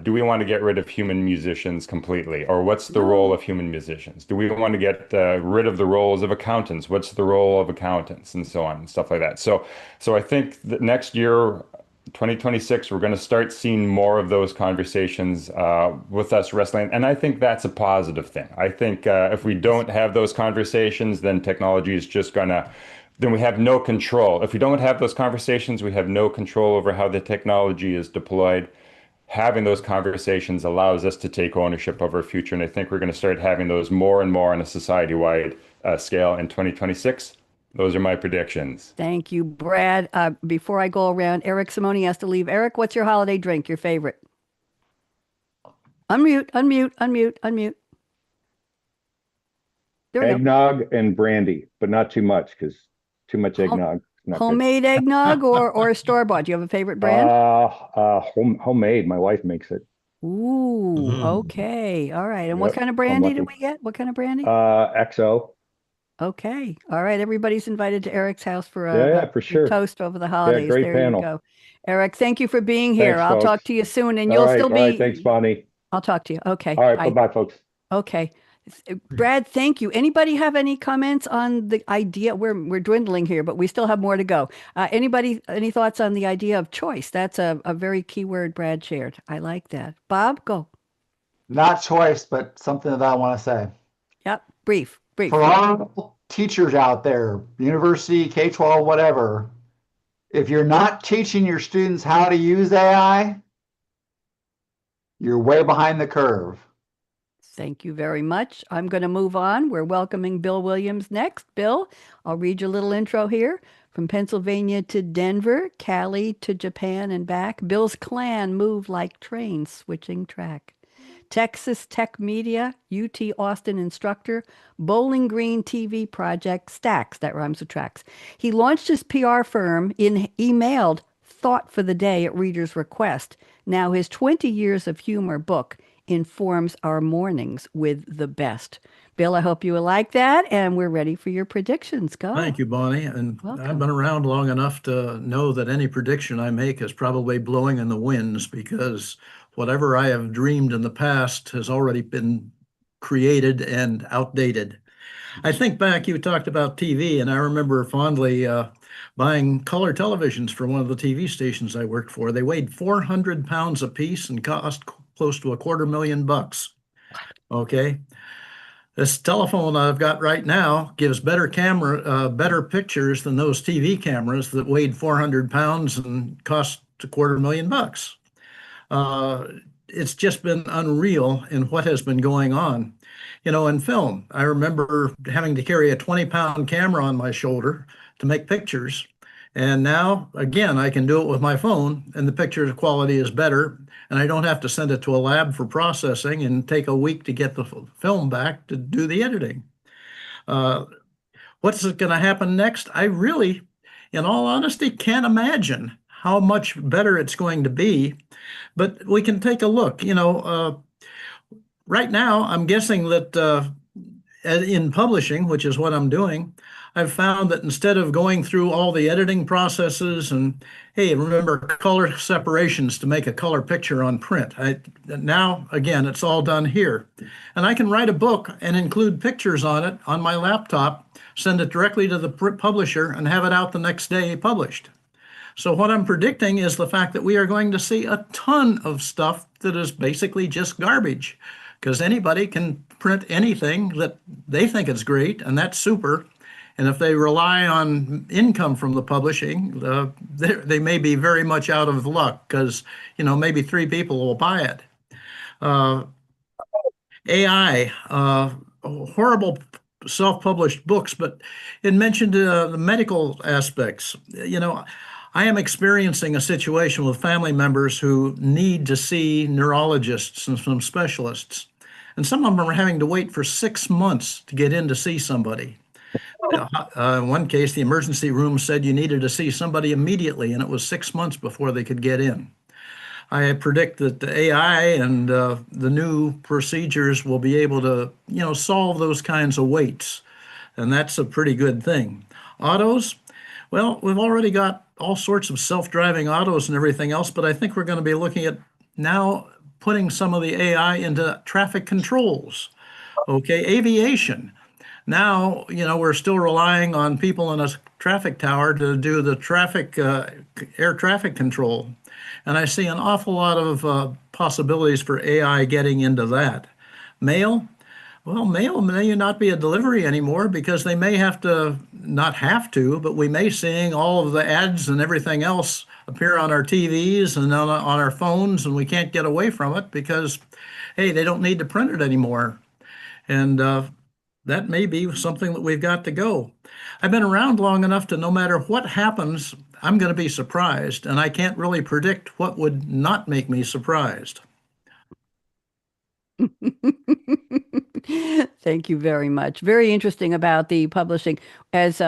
Do we want to get rid of human musicians completely, or what's the role of human musicians? Do we want to get rid of the roles of accountants? What's the role of accountants, and so on and stuff like that. So I think that next year, 2026, we're going to start seeing more of those conversations with us wrestling. And I think that's a positive thing. I think if we don't have those conversations, then technology is just then we have no control. If we don't have those conversations, we have no control over how the technology is deployed. Having those conversations allows us to take ownership of our future. And I think we're going to start having those more and more on a society-wide scale in 2026. Those are my predictions. Thank you, Brad. Before I go around, Eric Simone has to leave. Eric, what's your holiday drink, your favorite? Unmute, unmute, unmute, unmute. There we go. Eggnog and brandy, but not too much, because too much eggnog. Not good. Homemade eggnog or store-bought? Do you have a favorite brand? Homemade. My wife makes it. Ooh, okay. All right. And what Yep, kind of I'm brandy did lucky. we get? What kind of brandy? XO. Okay. All right. Everybody's invited to Eric's house for Yeah, for a sure. toast over the holidays. great There panel. you go. Eric, thank you for being here. Thanks, I'll talk folks. to you soon, and All you'll right, still all right. be. Thanks, Bonnie. I'll talk to you. Okay. All right, Bye. bye-bye, folks. Okay. Brad, thank you. Anybody have any comments on the idea? We're dwindling here, but we still have more to go. Anybody, any thoughts on the idea of choice? That's a very key word Brad shared. I like that. Bob, go. Not choice, but something that I want to say. Yep. Brief. For all teachers out there, university, K-12, whatever, if you're not teaching your students how to use AI, you're way behind the curve. Thank you very much. I'm going to move on. We're welcoming Bill Williams next. Bill, I'll read your little intro here. From Pennsylvania to Denver, Cali to Japan and back, Bill's clan moved like trains switching track. Texas Tech Media, UT Austin instructor, Bowling Green TV project, Stacks, that rhymes with tracks. He launched his PR firm, emailed Thought for the Day at reader's request. Now his 20 Years of Humor book informs our mornings with the best. Bill, I hope you will like that, and we're ready for your predictions. Go. Thank you, Bonnie. And Welcome. I've been around long enough to know that any prediction I make is probably blowing in the winds, because whatever I have dreamed in the past has already been created and outdated. I think back, you talked about TV, and I remember fondly buying color televisions for one of the TV stations I worked for. They weighed 400 pounds a piece and cost close to $250,000. Okay. This telephone I've got right now gives better pictures than those TV cameras that weighed 400 pounds and cost $250,000. It's just been unreal in what has been going on. You know, in film, I remember having to carry a 20-pound camera on my shoulder to make pictures. And now, again, I can do it with my phone, and the picture quality is better, and I don't have to send it to a lab for processing and take a week to get the film back to do the editing. What's going to happen next? I really, in all honesty, can't imagine how much better it's going to be, but we can take a look. You know, right now, I'm guessing that in publishing, which is what I'm doing, I've found that instead of going through all the editing processes and, hey, remember color separations to make a color picture on print. Now, again, it's all done here. And I can write a book and include pictures on it on my laptop, send it directly to the publisher, and have it out the next day published. So what I'm predicting is the fact that we are going to see a ton of stuff that is basically just garbage, because anybody can print anything that they think is great, and that's super. And if they rely on income from the publishing, they may be very much out of luck because, maybe 3 people will buy it. AI, horrible self-published books, but it mentioned the medical aspects. I am experiencing a situation with family members who need to see neurologists and some specialists. And some of them are having to wait for 6 months to get in to see somebody. In one case, the emergency room said you needed to see somebody immediately, and it was 6 months before they could get in. I predict that the AI and the new procedures will be able to, solve those kinds of waits, and that's a pretty good thing. Autos, well, we've already got all sorts of self-driving autos and everything else, but I think we're going to be looking at now putting some of the AI into traffic controls. Okay, aviation. Now, we're still relying on people in a traffic tower to do the air traffic control. And I see an awful lot of possibilities for AI getting into that. Mail? Well, mail may not be a delivery anymore because they may have to, not have to, but we may seeing all of the ads and everything else appear on our TVs and on our phones, and we can't get away from it because, hey, they don't need to print it anymore. And that may be something that we've got to go. I've been around long enough to no matter what happens, I'm going to be surprised, and I can't really predict what would not make me surprised. Thank you very much. Very interesting about the publishing. As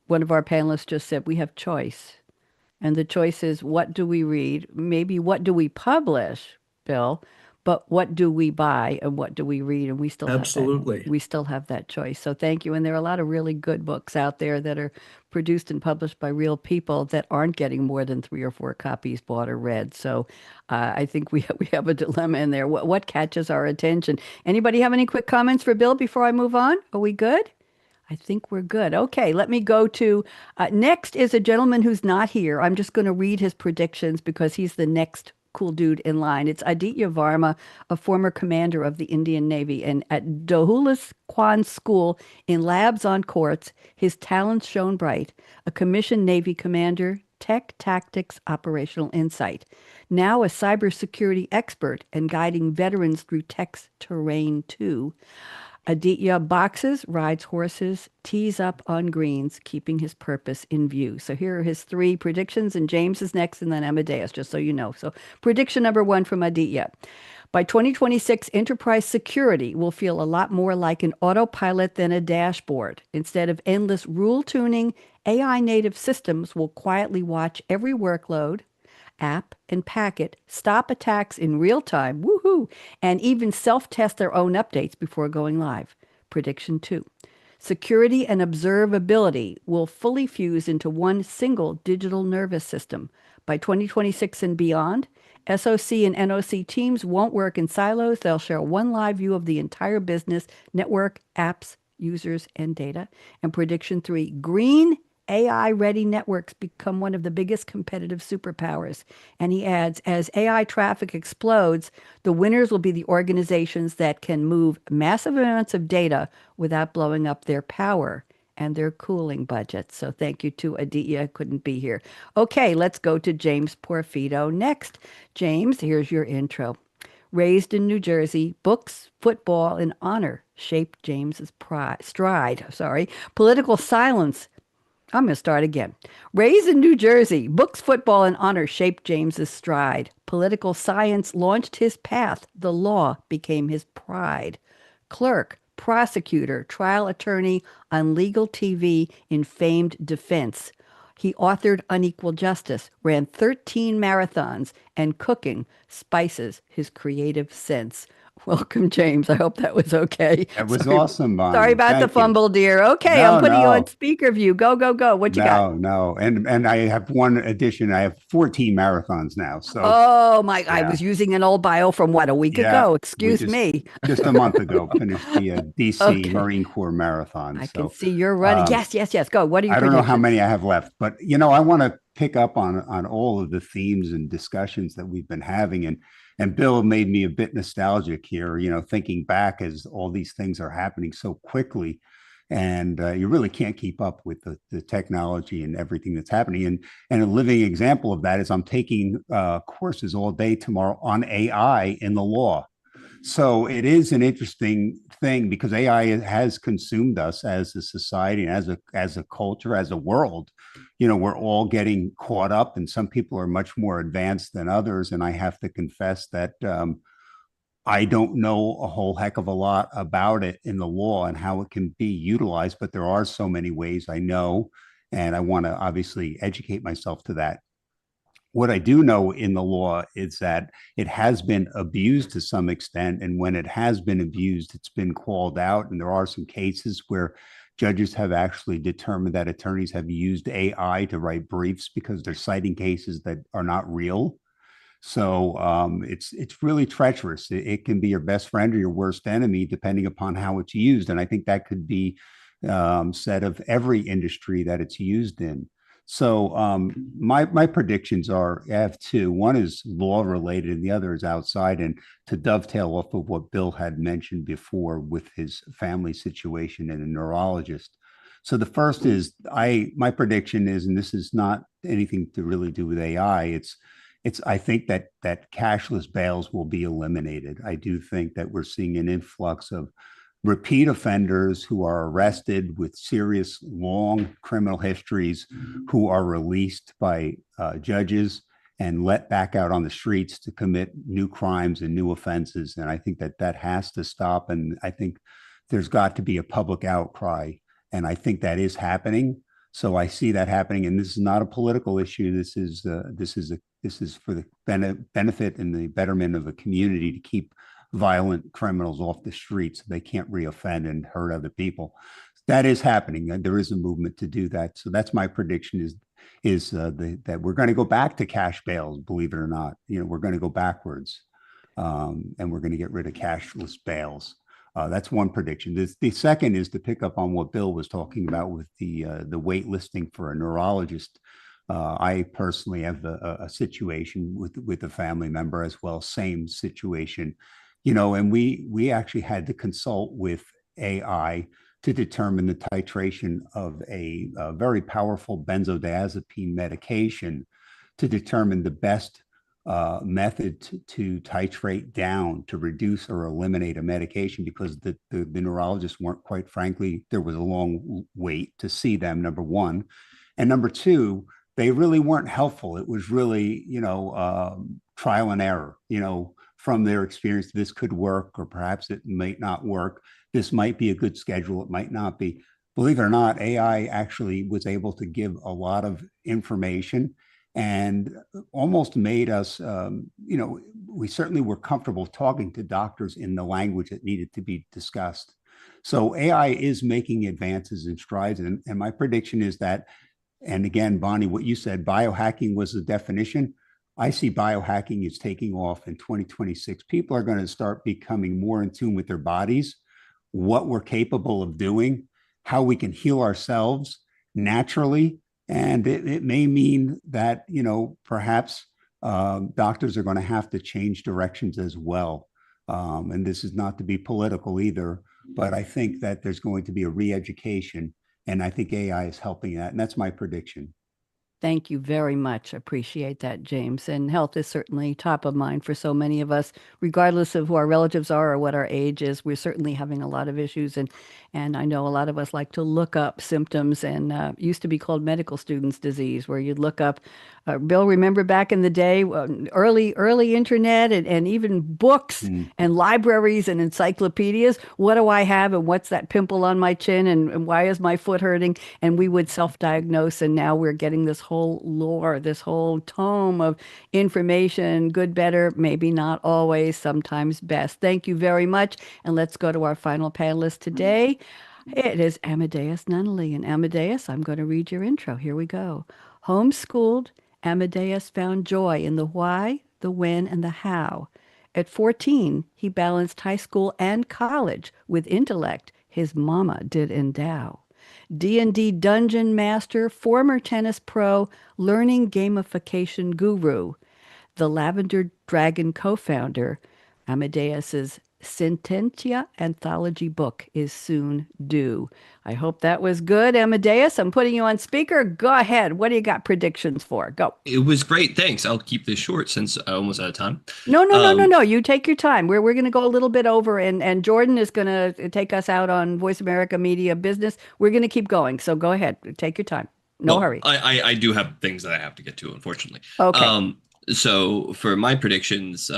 one of our panelists just said, we have choice. And the choice is, what do we read? Maybe what do we publish, Bill? But what do we buy and what do we read? And we still Absolutely. we still have that choice. So thank you. And there are a lot of really good books out there that are produced and published by real people that aren't getting more than 3 or 4 copies bought or read. So I think we have a dilemma in there. What catches our attention? Anybody have any quick comments for Bill before I move on? Are we good? I think we're good. Okay, let me go to next is a gentleman who's not here. I'm just going to read his predictions because he's the next cool dude in line. It's Aditya Varma, a former commander of the Indian Navy, and at Dohulas Kwan School in Labs on Courts, his talents shone bright. A commissioned Navy commander, tech, tactics, operational insight. Now a cybersecurity expert and guiding veterans through tech's terrain too. Aditya boxes, rides horses, tees up on greens, keeping his purpose in view. So here are his 3 predictions, and James is next, and then Amadeus, just so you know. So prediction number 1 from Aditya. By 2026, enterprise security will feel a lot more like an autopilot than a dashboard. Instead of endless rule tuning, AI native systems will quietly watch every workload, app, and packet, stop attacks in real time, woohoo, and even self-test their own updates before going live. Prediction 2. Security and observability will fully fuse into one single digital nervous system. By 2026 and beyond, SOC and NOC teams won't work in silos. They'll share one live view of the entire business, network, apps, users, and data. And prediction 3, green AI-ready networks become one of the biggest competitive superpowers. And he adds, as AI traffic explodes, the winners will be the organizations that can move massive amounts of data without blowing up their power and their cooling budgets. So thank you to Aditya, couldn't be here. Okay, let's go to James Porfido next. James, here's your intro. Raised in New Jersey, books, football, and honor shaped James's stride. Political silence. I'm going to start again. Raised in New Jersey, books, football, and honor shaped James's stride. Political science launched his path. The law became his pride. Clerk, prosecutor, trial attorney on legal TV in famed defense. He authored Unequal Justice, ran 13 marathons, and cooking spices his creative sense. Welcome, James. I hope that was okay. That was awesome, Bonnie. Sorry about the fumble, dear. Okay, I'm putting you on speaker view. Go, go, go. What you got? No. And I have one addition. I have 14 marathons now. So oh my, I was using an old bio from a week ago. Excuse me. Just a month ago, finished the DC Marine Corps Marathon. I can see you're running. Yes. Go. What are you? I don't know how many I have left, but I want to pick up on all of the themes and discussions that we've been having. And Bill made me a bit nostalgic here, thinking back as all these things are happening so quickly. And you really can't keep up with the technology and everything that's happening. And a living example of that is I'm taking courses all day tomorrow on AI in the law. So it is an interesting thing because AI has consumed us as a society and as a culture, as a world. You know, we're all getting caught up, and some people are much more advanced than others. And I have to confess that I don't know a whole heck of a lot about it in the law and how it can be utilized, but there are so many ways I know, and I want to obviously educate myself to that. What I do know in the law is that it has been abused to some extent. And when it has been abused, it's been called out. And there are some cases where judges have actually determined that attorneys have used AI to write briefs because they're citing cases that are not real. So it's really treacherous. It can be your best friend or your worst enemy, depending upon how it's used. And I think that could be said of every industry that it's used in. So my predictions are I have two. One is law related, and the other is outside. And to dovetail off of what Bill had mentioned before with his family situation and a neurologist. So the first is my prediction is, and this is not anything to really do with AI. I think that cashless bails will be eliminated. I do think that we're seeing an influx of repeat offenders who are arrested with serious, long criminal histories, who are released by judges and let back out on the streets to commit new crimes and new offenses. And I think that has to stop. And I think there's got to be a public outcry. And I think that is happening. So I see that happening. And this is not a political issue. This is for the benefit and the betterment of the community to keep violent criminals off the streets so they can't reoffend and hurt other people. That is happening. There is a movement to do that. So that's my prediction that we're going to go back to cash bails, believe it or not. You know, we're going to go backwards, and we're going to get rid of cashless bails. That's one prediction. The second is to pick up on what Bill was talking about with the wait listing for a neurologist. I personally have a situation with a family member as well, same situation, you know, and we actually had to consult with AI to determine the titration of a very powerful benzodiazepine medication to determine the best method to titrate down to reduce or eliminate a medication, because the neurologists weren't, quite frankly, there was a long wait to see them, number one. And number two, they really weren't helpful. It was really, you know, trial and error, you know, from their experience, this could work, or perhaps it might not work. This might be a good schedule. It might not be. Believe it or not, AI actually was able to give a lot of information and almost made us, you know, we certainly were comfortable talking to doctors in the language that needed to be discussed. So AI is making advances and strides. And my prediction is that, and again, Bonnie, what you said, biohacking was the definition. I see biohacking is taking off in 2026. People are going to start becoming more in tune with their bodies, what we're capable of doing, how we can heal ourselves naturally. And it may mean that, you know, perhaps doctors are going to have to change directions as well. And this is not to be political either, but I think that there's going to be a re-education, and I think AI is helping that. And that's my prediction. Thank you very much. Appreciate that, James. And health is certainly top of mind for so many of us, regardless of who our relatives are or what our age is. We're certainly having a lot of issues. And I know a lot of us like to look up symptoms, and used to be called medical students disease, where you'd look up, Bill, remember back in the day, early internet and even books and libraries and encyclopedias. What do I have? And what's that pimple on my chin? And why is my foot hurting? And we would self-diagnose. And now we're getting this whole lore, this whole tome of information, good, better, maybe not always, sometimes best. Thank you very much. And let's go to our final panelist today. It is Amadeus Nunnally. And Amadeus, I'm going to read your intro. Here we go. Homeschooled, Amadeus found joy in the why, the when, and the how. At 14, he balanced high school and college with intellect his mama did endow. D&D dungeon master, former tennis pro, learning gamification guru. The Lavender Dragon co-founder, Amadeus's Sententia anthology book is soon due. I hope that was good. Amadeus, I'm putting you on speaker. Go ahead. What do you got predictions for? Go. It was great. Thanks. I'll keep this short since I'm almost out of time. No. You take your time. We're going to go a little bit over, and Jordan is going to take us out on Voice America Media Business. We're going to keep going. So go ahead. Take your time. No Well, hurry. I do have things that I have to get to, unfortunately. Okay. So for my predictions,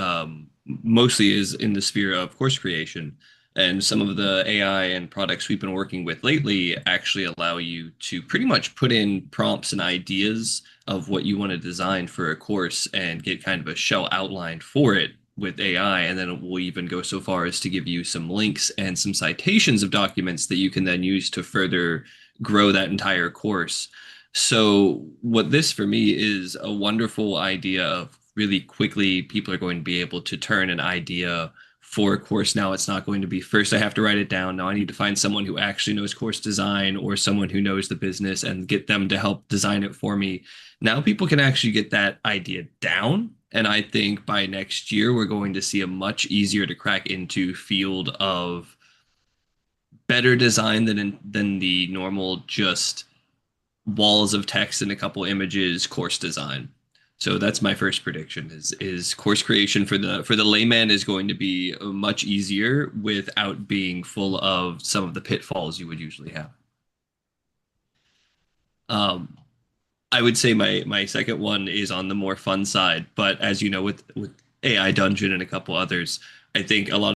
mostly is in the sphere of course creation. And some of the AI and products we've been working with lately actually allow you to pretty much put in prompts and ideas of what you want to design for a course and get kind of a shell outline for it with AI. And then it will even go so far as to give you some links and some citations of documents that you can then use to further grow that entire course. So what this for me is a wonderful idea of really quickly people are going to be able to turn an idea for a course. Now it's not going to be first I have to write it down. Now I need to find someone who actually knows course design or someone who knows the business and get them to help design it for me. Now people can actually get that idea down. And I think by next year, we're going to see a much easier to crack into field of better design than the normal just walls of text and a couple images course design. So that's my first prediction is course creation for the layman is going to be much easier without being full of some of the pitfalls you would usually have. I would say my second one is on the more fun side, but as you know, with AI Dungeon and a couple others, I think a lot